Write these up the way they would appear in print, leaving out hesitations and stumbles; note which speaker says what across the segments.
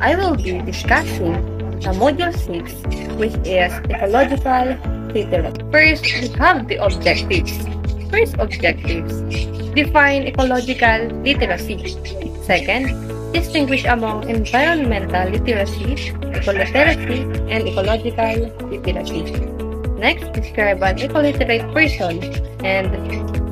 Speaker 1: I will be discussing Module 6, which is Ecological Literacy. First, we have the objectives. First objectives, define ecological literacy. Second, distinguish among environmental literacy, ecoliteracy, and ecological literacy. Next, describe an ecoliterate person and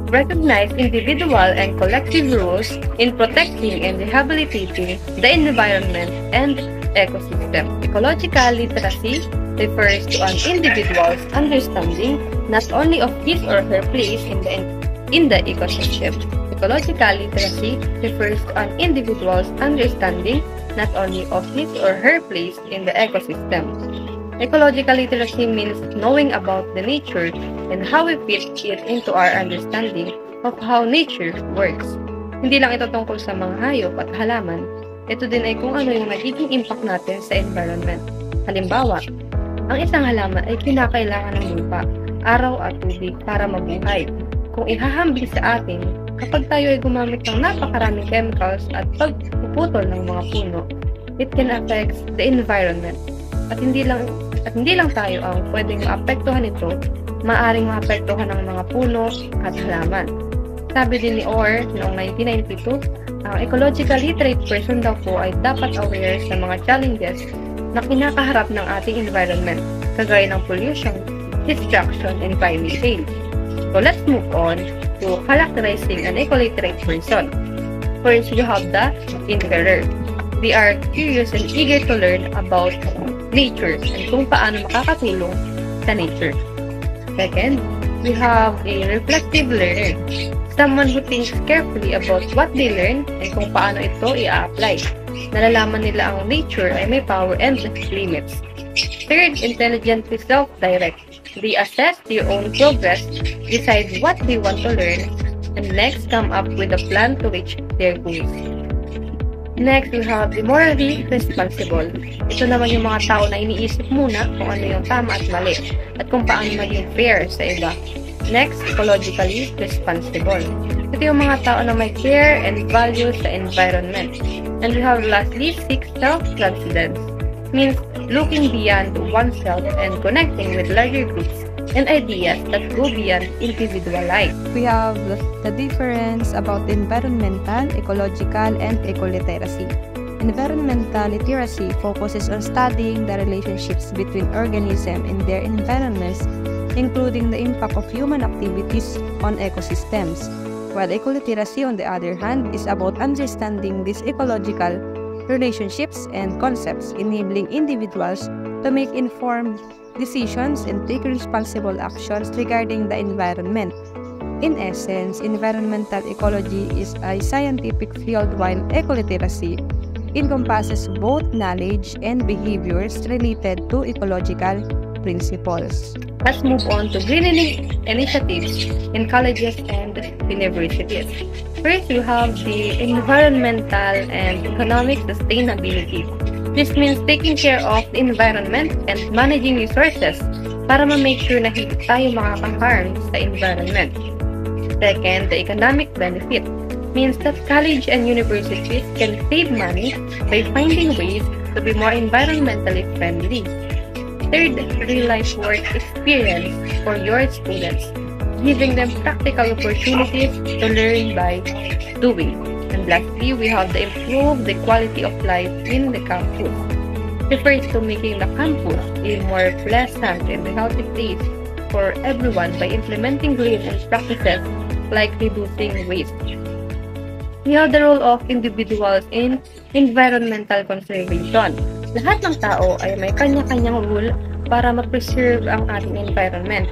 Speaker 1: recognize individual and collective roles in protecting and rehabilitating the environment and ecosystem. Ecological literacy refers to an individual's understanding not only of his or her place in the ecosystem. Ecological literacy refers to an individual's understanding not only of his or her place in the ecosystem. Ecological literacy means knowing about the nature and how we fit it into our understanding of how nature works. Hindi lang ito tungkol sa mga hayop at halaman, ito din ay kung ano yung magiging impact natin sa environment. Halimbawa, ang isang halaman ay kinakailangan ng lupa, araw at tubig para mabuhay. Kung ihahambing sa atin, kapag tayo ay gumamit ng napakaraming chemicals at pagpuputol ng mga puno, it can affect the environment. At hindi lang tayo ang pwedeng maapektuhan nito, maaring maapektuhan ng mga puno at halaman. Sabi din ni Orr noong 1992, ang ecological literate person daw po ay dapat aware sa mga challenges na kinakaharap ng ating environment, kagaya ng pollution, destruction, and climate change. So let's move on to characterizing an ecoliterate person. First, you have the inquirer. They are curious and eager to learn about nature and kung paano makakatulong sa nature. Second, we have a reflective learner. Someone who thinks carefully about what they learn and kung paano ito i-apply. Nalalaman nila ang nature ay may power and limits. Third, intelligently self-direct. They assess their own progress, decide what they want to learn, and next come up with a plan to reach their goals. Next, we have the morally responsible. Ito naman yung mga tao na iniisip muna kung ano yung tama at mali at kung paano maging fair sa iba. Next, ecologically responsible. Ito yung mga tao na may care and value sa environment. And we have lastly, self-transcendence. Means looking beyond oneself and connecting with larger groups and ideas that go beyond individual life.
Speaker 2: We have the difference about environmental, ecological, and ecoliteracy. Environmental literacy focuses on studying the relationships between organisms and their environments, including the impact of human activities on ecosystems, while ecoliteracy, on the other hand, is about understanding these ecological relationships and concepts, enabling individuals to make informed decisions and take responsible actions regarding the environment. In essence, environmental ecology is a scientific field while ecoliteracy encompasses both knowledge and behaviors related to ecological principles.
Speaker 1: Let's move on to greening initiatives in colleges and universities. First, we have the environmental and economic sustainability. This means taking care of the environment and managing resources para ma-make sure na hindi tayo makaka-harm sa environment. Second, the economic benefit means that college and universities can save money by finding ways to be more environmentally friendly. Third, real-life work experience for your students, giving them practical opportunities to learn by doing. And lastly, we have the improve the quality of life in the campus. Refers to making the campus a more pleasant and healthy place for everyone by implementing green practices like reducing waste. We have the role of individuals in environmental conservation. Lahat ng tao ay may kanya-kanyang role para ma-preserve ang ating environment.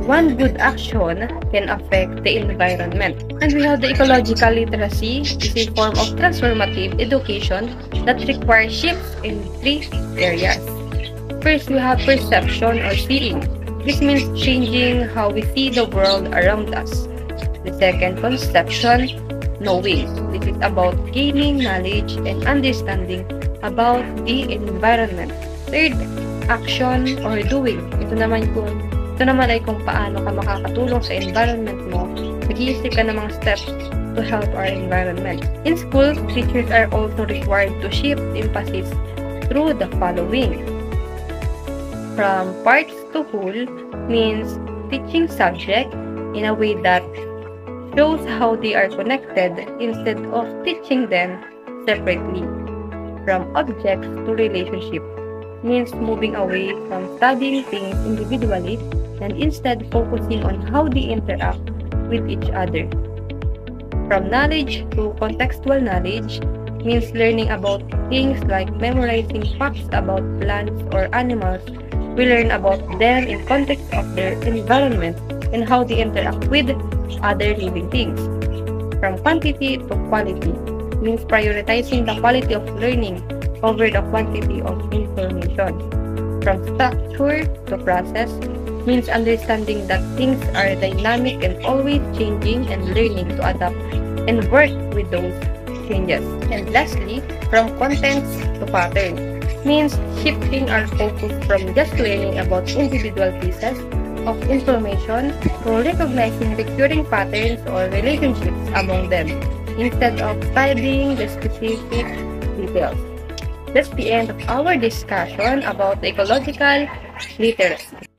Speaker 1: One good action can affect the environment. And we have the ecological literacy, is a form of transformative education that requires shifts in 3 areas. First, we have perception or seeing. This means changing how we see the world around us. The second, conception, knowing. This is about gaining knowledge and understanding about the environment. Third, action or doing. Ito naman ay kung paano ka makakatulong sa environment mo. Mag-iisip ka ng mga steps to help our environment. In school, teachers are also required to shift emphasis through the following. From parts to whole means teaching subject in a way that shows how they are connected instead of teaching them separately. From objects to relationship means moving away from studying things individually and instead focusing on how they interact with each other. From knowledge to contextual knowledge means learning about things like memorizing facts about plants or animals. We learn about them in context of their environment and how they interact with other living things. From quantity to quality means prioritizing the quality of learning over the quantity of information. From structure to process means understanding that things are dynamic and always changing and learning to adapt and work with those changes. And lastly, from contents to pattern means shifting our focus from just learning about individual pieces of information to recognizing recurring patterns or relationships among them instead of studying the specific details. That's the end of our discussion about ecological literacy.